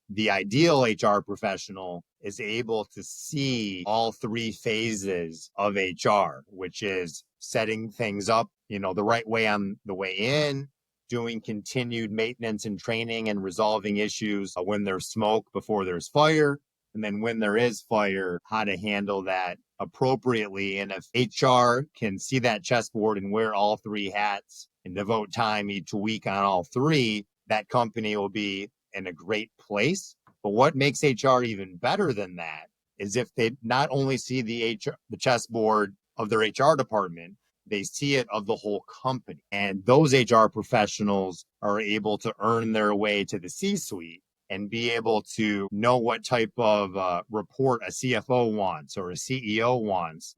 the ideal HR professional is able to see all three phases of HR, which is setting things up, the right way on the way in, doing continued maintenance and training and resolving issues when there's smoke before there's fire. And then when there is fire, how to handle that appropriately. And if HR can see that chessboard and wear all three hats and devote time each week on all three, that company will be in a great place. But what makes HR even better than that is if they not only see the chessboard of their HR department, they see it of the whole company. And those HR professionals are able to earn their way to the C-suite and be able to know what type of report a CFO wants or a CEO wants.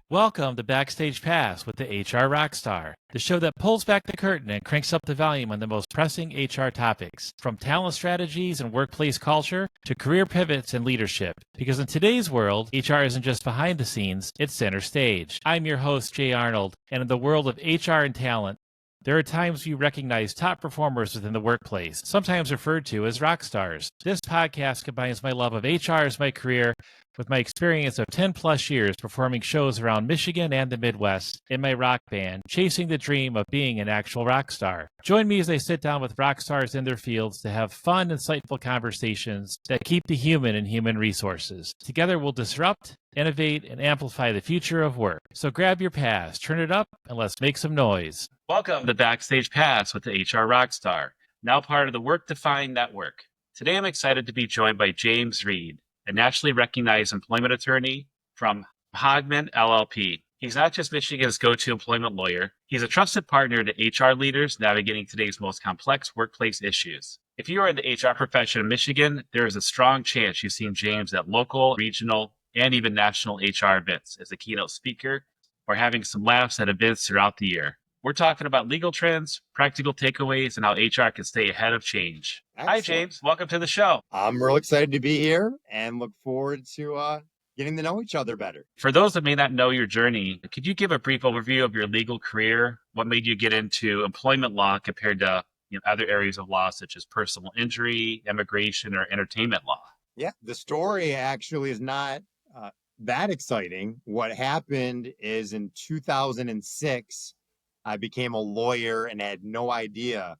Welcome to Backstage Pass with the HR Rockstar, the show that pulls back the curtain and cranks up the volume on the most pressing HR topics, from talent strategies and workplace culture to career pivots and leadership. Because in today's world, HR isn't just behind the scenes, it's center stage. I'm your host, Jay Arnold, and in the world of HR and talent, there are times we recognize top performers within the workplace, sometimes referred to as rock stars. This podcast combines my love of HR as my career with my experience of 10 plus years performing shows around Michigan and the Midwest in my rock band, chasing the dream of being an actual rock star. Join me as I sit down with rock stars in their fields to have fun, insightful conversations that keep the human in human resources. Together we'll disrupt, innovate, and amplify the future of work. So grab your pass, turn it up, and let's make some noise. Welcome to Backstage Pass with the HR Rockstar, now part of the Work Defined Network. Today I'm excited to be joined by James Reid, a nationally recognized employment attorney from Hogman LLP. He's not just Michigan's go-to employment lawyer. He's a trusted partner to HR leaders navigating today's most complex workplace issues. If you are in the HR profession in Michigan, there is a strong chance you've seen James at local, regional, and even national HR events as a keynote speaker or having some laughs at events throughout the year. We're talking about legal trends, practical takeaways, and how HR can stay ahead of change. Excellent. Hi, James. Welcome to the show. I'm real excited to be here and look forward to getting to know each other better. For those that may not know your journey, could you give a brief overview of your legal career? What made you get into employment law compared to other areas of law, such as personal injury, immigration, or entertainment law? Yeah, the story actually is not that exciting. What happened is in 2006, I became a lawyer and had no idea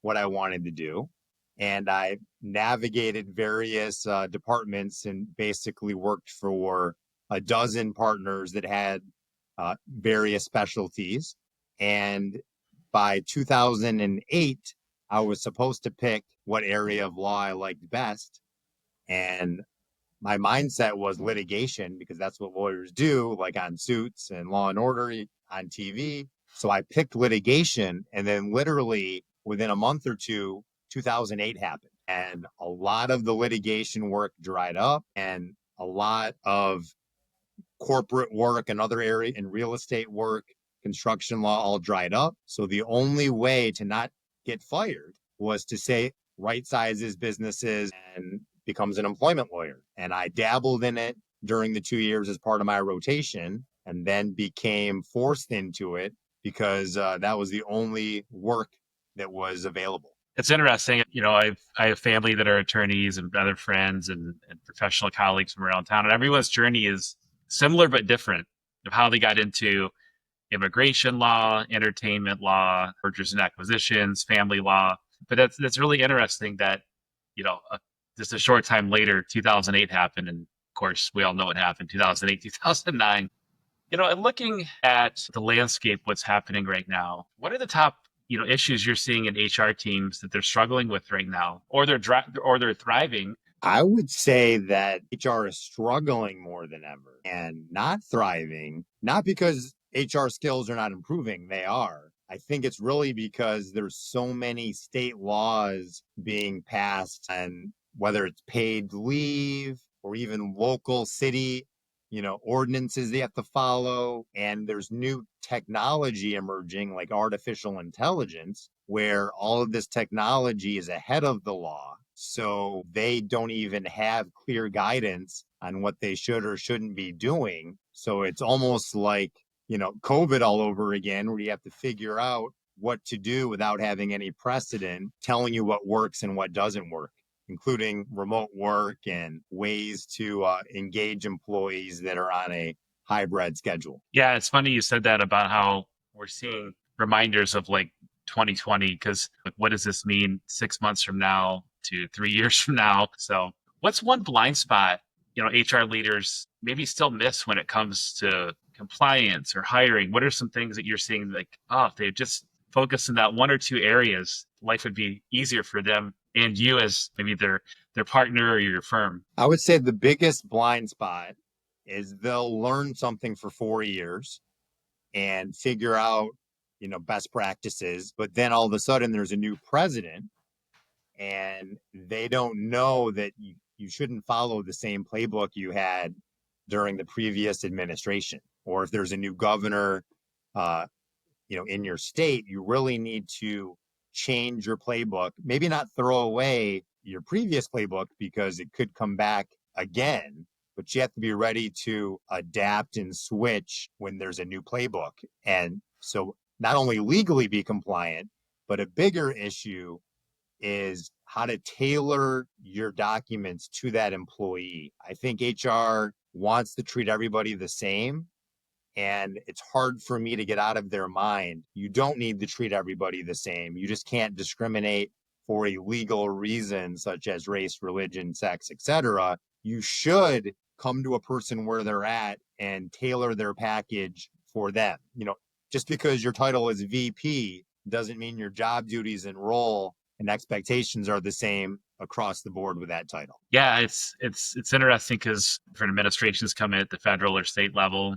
what I wanted to do. And I navigated various departments and basically worked for a dozen partners that had various specialties. And by 2008, I was supposed to pick what area of law I liked best. And my mindset was litigation because that's what lawyers do, like on Suits and Law and Order on TV. So I picked litigation, and then literally within a month or two, 2008 happened. And a lot of the litigation work dried up, and a lot of corporate work and other area and real estate work, construction law all dried up. So the only way to not get fired was to say right sizes businesses and becomes an employment lawyer. And I dabbled in it during the 2 years as part of my rotation, and then became forced into it because that was the only work that was available. It's interesting. I have family that are attorneys and other friends and professional colleagues from around town, and everyone's journey is similar but different of how they got into immigration law, entertainment law, mergers and acquisitions, family law. But that's really interesting that, just a short time later, 2008 happened. And of course, we all know what happened, 2008, 2009. And looking at the landscape, what's happening right now, what are the top, issues you're seeing in HR teams that they're struggling with right now, or they're thriving? I would say that HR is struggling more than ever and not thriving, not because HR skills are not improving. They are. I think it's really because there's so many state laws being passed, and whether it's paid leave or even local city ordinances they have to follow. And there's new technology emerging like artificial intelligence, where all of this technology is ahead of the law. So they don't even have clear guidance on what they should or shouldn't be doing. So it's almost like, COVID all over again, where you have to figure out what to do without having any precedent telling you what works and what doesn't work, including remote work and ways to engage employees that are on a hybrid schedule. Yeah, it's funny you said that about how we're seeing reminders of like 2020, because what does this mean 6 months from now to 3 years from now? So, what's one blind spot, HR leaders maybe still miss when it comes to compliance or hiring? What are some things that you're seeing like, oh, if they just focus in that one or two areas, life would be easier for them and you as maybe their partner or your firm? I would say the biggest blind spot is they'll learn something for 4 years and figure out, best practices. But then all of a sudden there's a new president and they don't know that you shouldn't follow the same playbook you had during the previous administration. Or if there's a new governor, in your state, you really need to change your playbook. Maybe not throw away your previous playbook because it could come back again, but you have to be ready to adapt and switch when there's a new playbook. And so not only legally be compliant, but a bigger issue is how to tailor your documents to that employee. I think HR wants to treat everybody the same, and it's hard for me to get out of their mind. You don't need to treat everybody the same. You just can't discriminate for a legal reason, such as race, religion, sex, etc. You should come to a person where they're at and tailor their package for them. Just because your title is VP doesn't mean your job duties and role and expectations are the same across the board with that title. Yeah, it's interesting because different administrations come in at the federal or state level.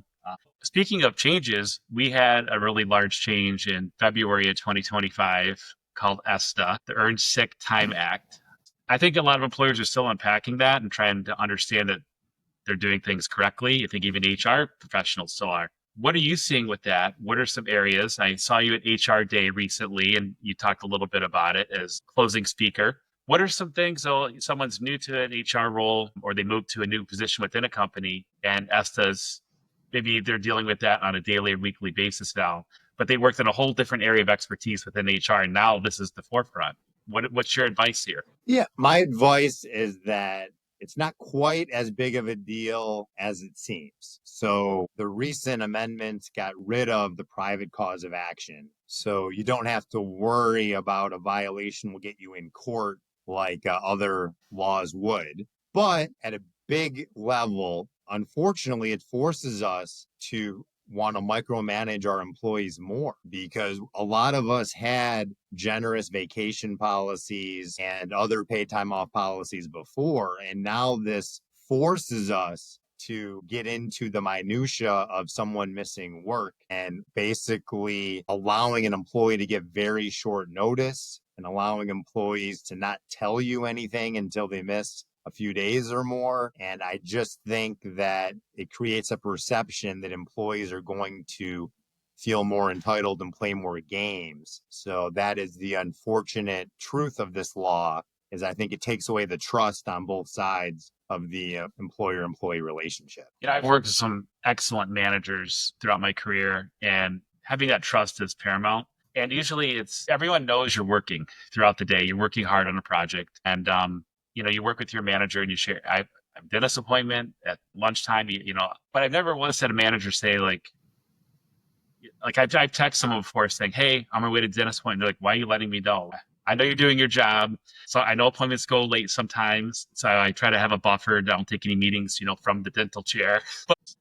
Speaking of changes, we had a really large change in February of 2025 called ESTA, the Earned Sick Time Act. I think a lot of employers are still unpacking that and trying to understand that they're doing things correctly. I think even HR professionals still are. What are you seeing with that? What are some areas? I saw you at HR Day recently, and you talked a little bit about it as closing speaker. What are some things, though, someone's new to an HR role or they move to a new position within a company and ESTA's, maybe they're dealing with that on a daily or weekly basis now, but they worked in a whole different area of expertise within HR, and now this is the forefront. What's your advice here? Yeah, my advice is that it's not quite as big of a deal as it seems. So the recent amendments got rid of the private cause of action. So you don't have to worry about a violation will get you in court like other laws would. But at a big level, unfortunately, it forces us to want to micromanage our employees more, because a lot of us had generous vacation policies and other paid time off policies before. And now this forces us to get into the minutia of someone missing work and basically allowing an employee to give very short notice and allowing employees to not tell you anything until they miss a few days or more. And I just think that it creates a perception that employees are going to feel more entitled and play more games. So that is the unfortunate truth of this law, is I think it takes away the trust on both sides of the employer-employee relationship. I've worked with some excellent managers throughout my career, and having that trust is paramount. And usually it's everyone knows you're working throughout the day. You're working hard on a project, and you work with your manager and you share. I have a dentist appointment at lunchtime, but I've never once had a manager say like I've texted someone before saying, "Hey, on my way to dentist appointment." They're like, "Why are you letting me know? I know you're doing your job." So I know appointments go late sometimes. So I try to have a buffer. I don't take any meetings, from the dental chair.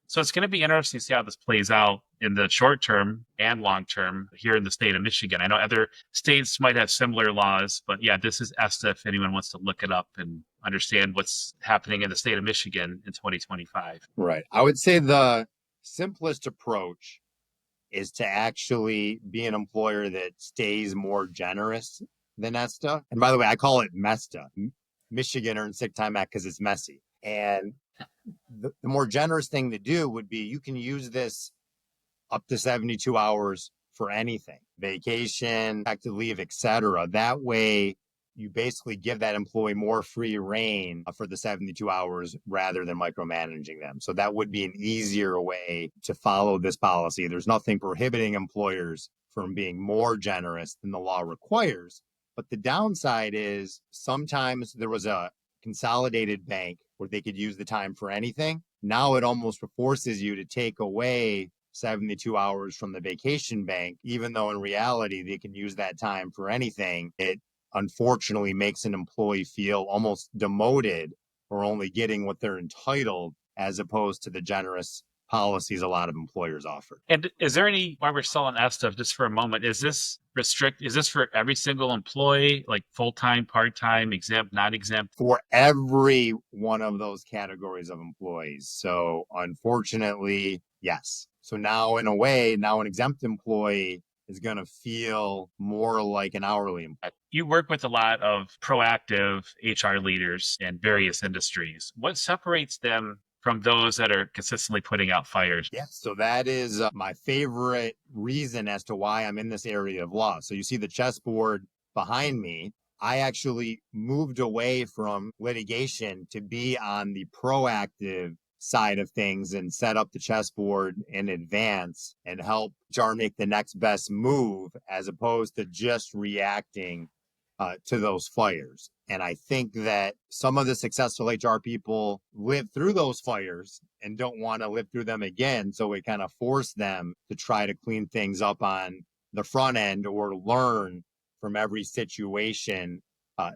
So it's going to be interesting to see how this plays out in the short term and long term here in the state of Michigan. I know other states might have similar laws, but yeah, this is ESTA if anyone wants to look it up and understand what's happening in the state of Michigan in 2025. Right. I would say the simplest approach is to actually be an employer that stays more generous than ESTA. And by the way, I call it MESTA, Michigan Earned Sick Time Act, because it's messy. And the more generous thing to do would be you can use this up to 72 hours for anything, vacation, active leave, etc. That way, you basically give that employee more free reign for the 72 hours rather than micromanaging them. So that would be an easier way to follow this policy. There's nothing prohibiting employers from being more generous than the law requires. But the downside is sometimes there was a consolidated bank where they could use the time for anything. Now it almost forces you to take away 72 hours from the vacation bank, even though in reality they can use that time for anything. It unfortunately makes an employee feel almost demoted or only getting what they're entitled as opposed to the generous policies a lot of employers offer. And is there any, while we're still on that stuff, just for a moment, is this for every single employee, like full-time, part-time, exempt, not exempt? For every one of those categories of employees. So unfortunately, yes. So now in a way, now an exempt employee is going to feel more like an hourly employee. You work with a lot of proactive HR leaders in various industries. What separates them from those that are consistently putting out fires? Yeah, so that is my favorite reason as to why I'm in this area of law. So you see the chessboard behind me. I actually moved away from litigation to be on the proactive side of things and set up the chessboard in advance and help HR make the next best move as opposed to just reacting to those fires. And I think that some of the successful HR people live through those fires and don't want to live through them again. So it kind of forced them to try to clean things up on the front end or learn from every situation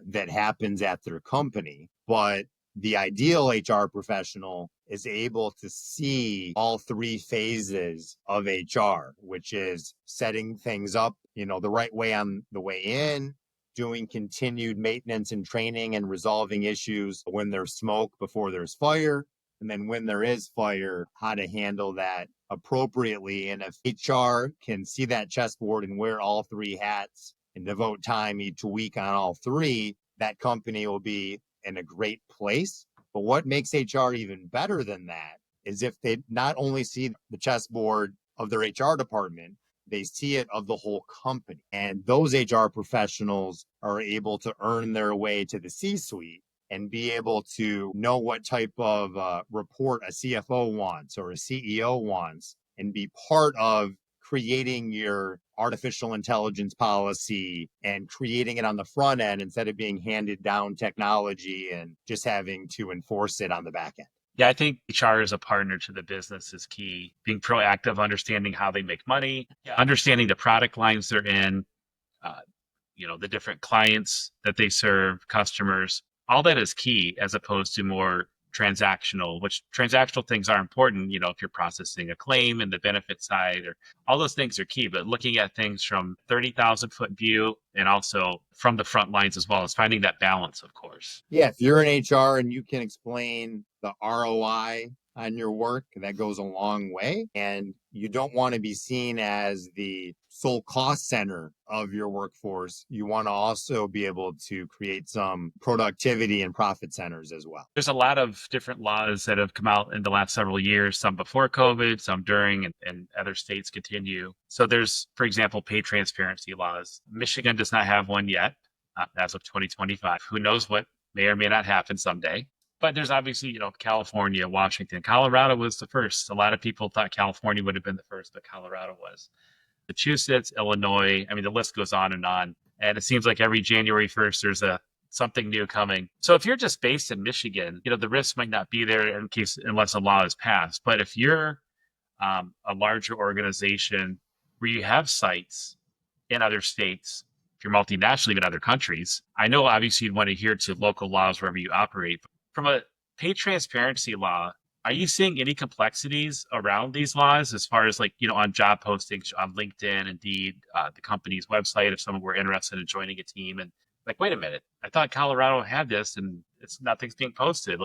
that happens at their company. But the ideal HR professional is able to see all three phases of HR, which is setting things up, the right way on the way in, doing continued maintenance and training and resolving issues when there's smoke before there's fire. And then when there is fire, how to handle that appropriately. And if HR can see that chessboard and wear all three hats and devote time each week on all three, that company will be in a great place. But what makes HR even better than that is if they not only see the chessboard of their HR department, they see it of the whole company. And those HR professionals are able to earn their way to the C-suite and be able to know what type of report a CFO wants or a CEO wants and be part of creating your artificial intelligence policy and creating it on the front end instead of being handed down technology and just having to enforce it on the back end. Yeah, I think HR as a partner to the business is key. Being proactive, understanding how they make money, understanding the product lines they're in, the different clients that they serve, customers, all that is key as opposed to more transactional, which transactional things are important, if you're processing a claim and the benefit side or all those things are key, but looking at things from 30,000 foot view and also from the front lines as well as finding that balance, of course. Yeah, if you're in HR and you can explain the ROI on your work, that goes a long way. And you don't want to be seen as the sole cost center of your workforce. You want to also be able to create some productivity and profit centers as well. There's a lot of different laws that have come out in the last several years, some before COVID, some during, and other states continue. So there's, for example, pay transparency laws. Michigan does not have one yet as of 2025. Who knows what may or may not happen someday. But there's obviously, California, Washington, Colorado was the first. A lot of people thought California would have been the first, but Colorado was. Massachusetts, Illinois, the list goes on. And it seems like every January 1st, there's something new coming. So if you're just based in Michigan, the risk might not be there unless a law is passed. But if you're a larger organization where you have sites in other states, if you're multinational, even other countries, I know obviously you'd want to adhere to local laws wherever you operate. But from a pay transparency law, are you seeing any complexities around these laws as far as on job postings on LinkedIn, Indeed, the company's website, if someone were interested in joining a team and wait a minute, I thought Colorado had this and nothing's being posted.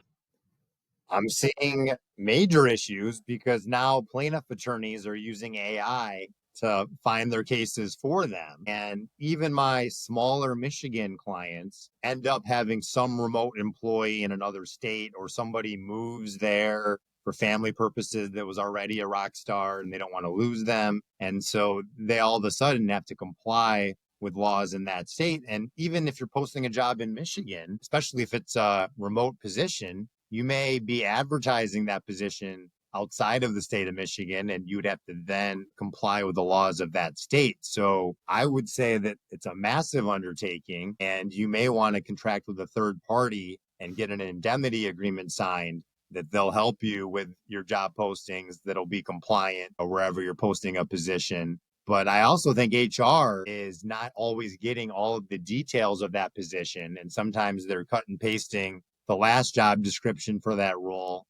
I'm seeing major issues because now plaintiff attorneys are using AI to find their cases for them. And even my smaller Michigan clients end up having some remote employee in another state, or somebody moves there for family purposes that was already a rock star and they don't want to lose them. And so they all of a sudden have to comply with laws in that state. And even if you're posting a job in Michigan, especially if it's a remote position, you may be advertising that position outside of the state of Michigan, and you'd have to then comply with the laws of that state. So I would say that it's a massive undertaking, and you may want to contract with a third party and get an indemnity agreement signed that they'll help you with your job postings that'll be compliant wherever you're posting a position. But I also think HR is not always getting all of the details of that position. And sometimes they're cut and pasting the last job description for that role.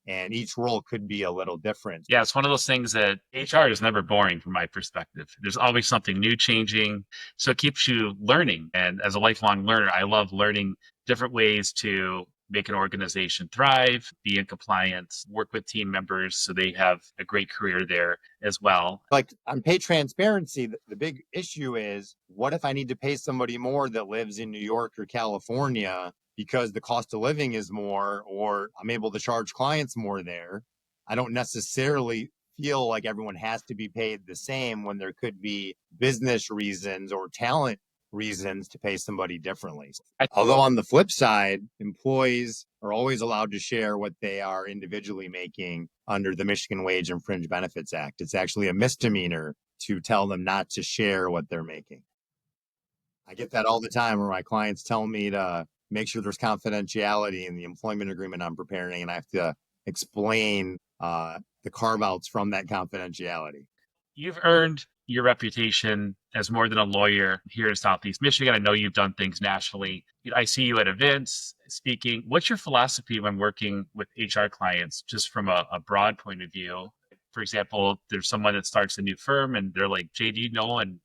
And each role could be a little different. Yeah, it's one of those things that HR is never boring from my perspective. There's always something new changing. So it keeps you learning. And as a lifelong learner, I love learning different ways to make an organization thrive, be in compliance, work with team members so they have a great career there as well. Like on pay transparency, the big issue is, what if I need to pay somebody more that lives in New York or California because the cost of living is more, or I'm able to charge clients more there? I don't necessarily feel like everyone has to be paid the same when there could be business reasons or talent reasons to pay somebody differently. Although on the flip side, employees are always allowed to share what they are individually making under the Michigan Wage and Fringe Benefits Act. It's actually a misdemeanor to tell them not to share what they're making. I get that all the time where my clients tell me to make sure there's confidentiality in the employment agreement I'm preparing, and I have to explain the carve outs from that confidentiality. You've earned your reputation as more than a lawyer here in Southeast Michigan. I know you've done things nationally. I see you at events speaking. What's your philosophy when working with HR clients, just from a broad point of view? For example, there's someone that starts a new firm and they're like, Jay, do you know an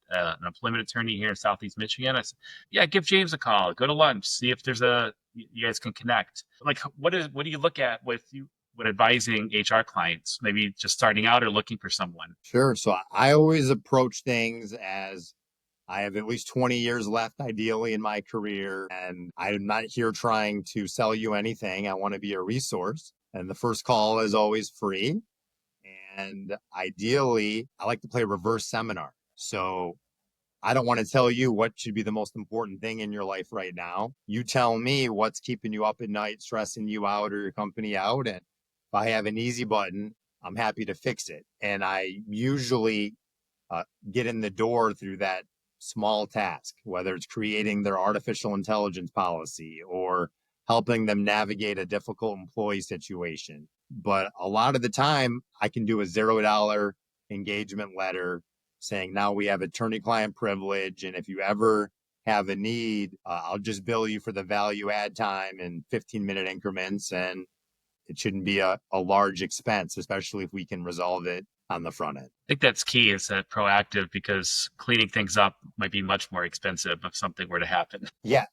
employment attorney here in Southeast Michigan? I said, yeah, give James a call, go to lunch, see if there's you guys can connect. Like, what do you look at with you when advising HR clients, maybe just starting out or looking for someone? Sure. So I always approach things as, I have at least 20 years left, ideally, in my career, and I'm not here trying to sell you anything. I want to be a resource. And the first call is always free. And ideally, I like to play reverse seminar. So I don't want to tell you what should be the most important thing in your life right now. You tell me what's keeping you up at night, stressing you out or your company out. And if I have an easy button, I'm happy to fix it. And I usually get in the door through that small task, whether it's creating their artificial intelligence policy or helping them navigate a difficult employee situation. But a lot of the time, I can do a $0 engagement letter saying, now we have attorney-client privilege, and if you ever have a need, I'll just bill you for the value add time in 15-minute increments, and it shouldn't be a large expense, especially if we can resolve it on the front end. I think that's key, is that proactive, because cleaning things up might be much more expensive if something were to happen. Yeah,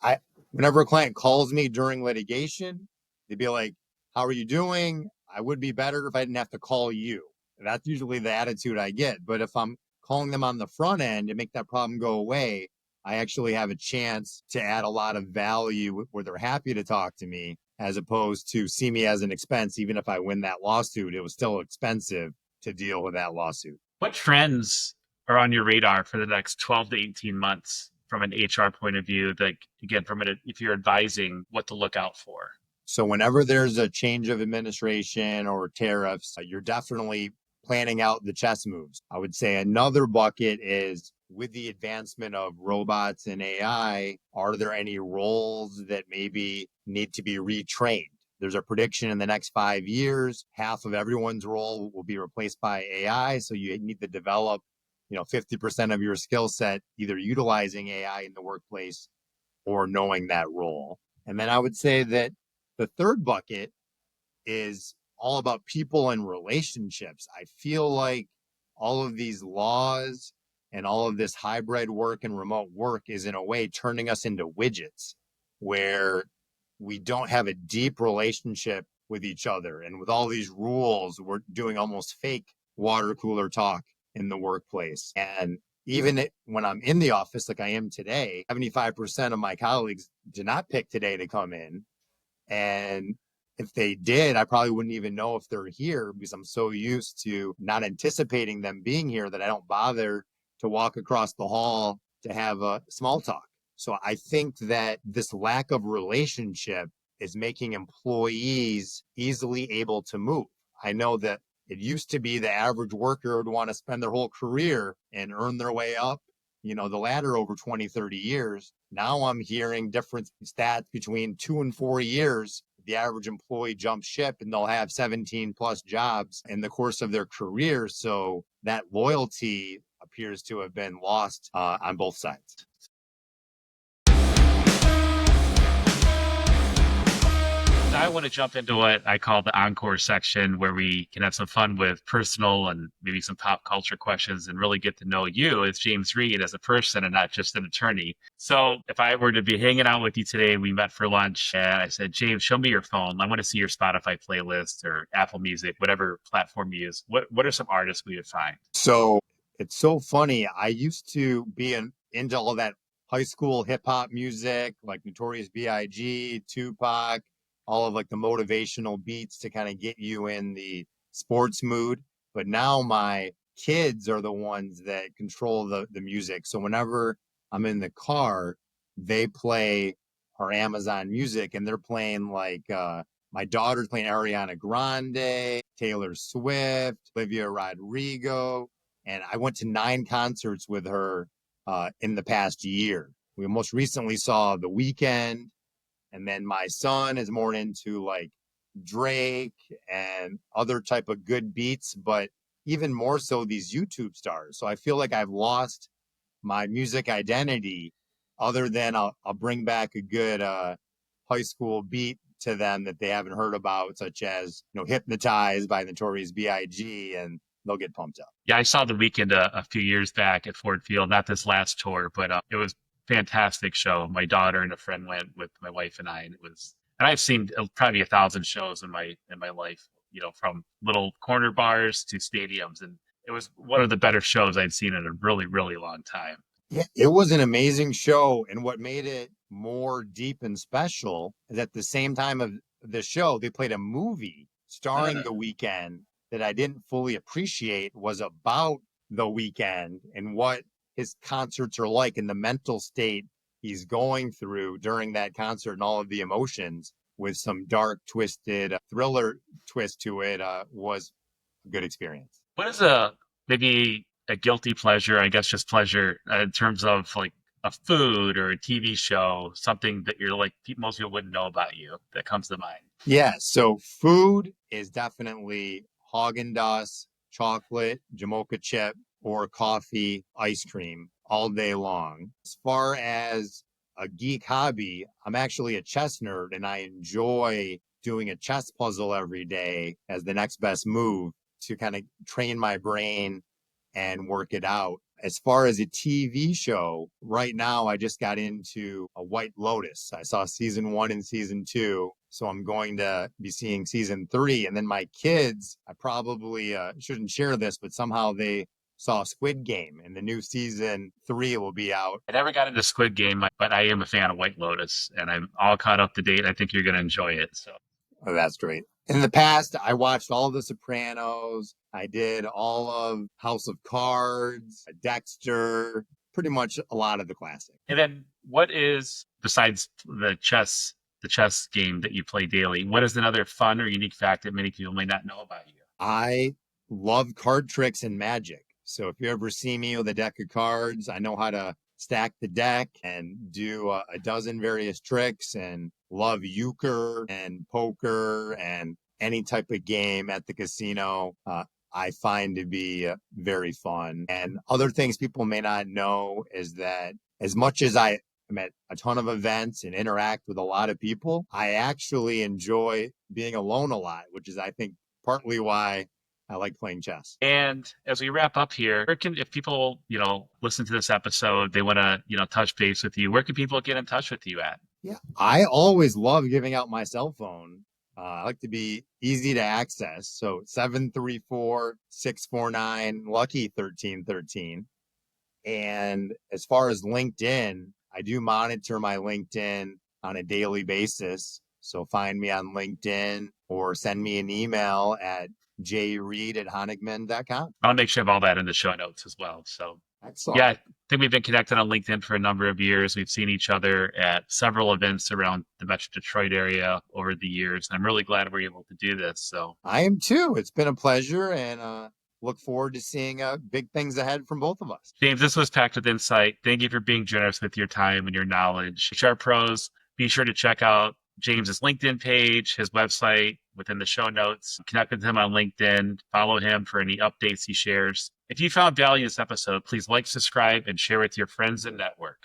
whenever a client calls me during litigation, they'd be like, how are you doing? I would be better if I didn't have to call you. That's usually the attitude I get. But if I'm calling them on the front end to make that problem go away, I actually have a chance to add a lot of value where they're happy to talk to me, as opposed to see me as an expense. Even if I win that lawsuit, it was still expensive to deal with that lawsuit. What trends are on your radar for the next 12 to 18 months from an HR point of view, that, again, if you're advising, what to look out for? So whenever there's a change of administration or tariffs, you're definitely planning out the chess moves. I would say another bucket is, with the advancement of robots and AI, are there any roles that maybe need to be retrained? There's a prediction in the next 5 years, half of everyone's role will be replaced by AI. So you need to develop, 50% of your skill set, either utilizing AI in the workplace or knowing that role. And then I would say that the third bucket is all about people and relationships. I feel like all of these laws and all of this hybrid work and remote work is, in a way, turning us into widgets where we don't have a deep relationship with each other. And with all these rules, we're doing almost fake water cooler talk in the workplace. And even when I'm in the office, like I am today, 75% of my colleagues did not pick today to come in. And if they did, I probably wouldn't even know if they're here because I'm so used to not anticipating them being here that I don't bother to walk across the hall to have a small talk. So I think that this lack of relationship is making employees easily able to move. I know that it used to be the average worker would want to spend their whole career and earn their way up, the ladder over 20, 30 years. Now I'm hearing different stats between 2 and 4 years. The average employee jumps ship and they'll have 17 plus jobs in the course of their career. So that loyalty appears to have been lost on both sides. I want to jump into what I call the Encore section, where we can have some fun with personal and maybe some pop culture questions and really get to know you as James Reid as a person and not just an attorney. So if I were to be hanging out with you today, we met for lunch and I said, James, show me your phone. I want to see your Spotify playlist or Apple Music, whatever platform you use. What are some artists we would find? So it's so funny. I used to be into all that high school hip hop music, like Notorious B.I.G., Tupac, all of like the motivational beats to kind of get you in the sports mood. But now my kids are the ones that control the music. So whenever I'm in the car, they play our Amazon Music and they're playing like my daughter's playing Ariana Grande, Taylor Swift, Olivia Rodrigo, and I went to 9 concerts with her in the past year. We most recently saw The Weeknd, and then my son is more into like Drake and other type of good beats, but even more so these YouTube stars. So I feel like I've lost my music identity other than I'll bring back a good high school beat to them that they haven't heard about, such as, Hypnotized by Notorious B.I.G., and they'll get pumped up. Yeah, I saw The Weeknd a few years back at Ford Field, not this last tour, but it was fantastic show. My daughter and a friend went with my wife and I, and I've seen probably 1,000 shows in my life, from little corner bars to stadiums, and it was one of the better shows I'd seen in a really, really long time. Yeah, it was an amazing show. And what made it more deep and special is at the same time of the show, they played a movie starring The Weeknd that I didn't fully appreciate was about The Weeknd and what his concerts are like and the mental state he's going through during that concert and all of the emotions with some dark, twisted thriller twist to it was a good experience. What is maybe a guilty pleasure, I guess just pleasure in terms of like a food or a TV show, something that you're like, most people wouldn't know about you that comes to mind? Yeah, so food is definitely Haagen-Dazs, chocolate, Jamocha chip, or coffee, ice cream all day long. As far as a geek hobby, I'm actually a chess nerd and I enjoy doing a chess puzzle every day as the next best move to kind of train my brain and work it out. As far as a TV show, right now I just got into a White Lotus. I saw season 1 and season 2. So I'm going to be seeing season 3. And then my kids, I probably shouldn't share this, but somehow they saw Squid Game and the new season 3 will be out. I never got into Squid Game, but I am a fan of White Lotus and I'm all caught up to date. I think you're going to enjoy it. So Oh, that's great. In the past, I watched all of The Sopranos. I did all of House of Cards, Dexter, pretty much a lot of the classics. And then what is, besides the chess game that you play daily, what is another fun or unique fact that many people may not know about you? I love card tricks and magic. So if you ever see me with a deck of cards, I know how to stack the deck and do a dozen various tricks and love euchre and poker and any type of game at the casino. I find to be very fun. And other things people may not know is that as much as I'm at a ton of events and interact with a lot of people, I actually enjoy being alone a lot, which is, I think, partly why I like playing chess. And as we wrap up here, if people, listen to this episode, they want to, touch base with you, where can people get in touch with you at? Yeah, I always love giving out my cell phone. I like to be easy to access. So 734-649 lucky 1313. And as far as LinkedIn, I do monitor my LinkedIn on a daily basis. So find me on LinkedIn or send me an email at jreid@honigman.com. I'll make sure I have all that in the show notes as well. So, yeah, Excellent. I think we've been connected on LinkedIn for a number of years. We've seen each other at several events around the Metro Detroit area over the years. I'm really glad we're able to do this. So, I am too. It's been a pleasure, and look forward to seeing big things ahead from both of us. James, this was packed with insight. Thank you for being generous with your time and your knowledge. HR pros, be sure to check out James's LinkedIn page, his website within the show notes. Connect with him on LinkedIn. Follow him for any updates he shares. If you found value in this episode, please like, subscribe, and share with your friends and network.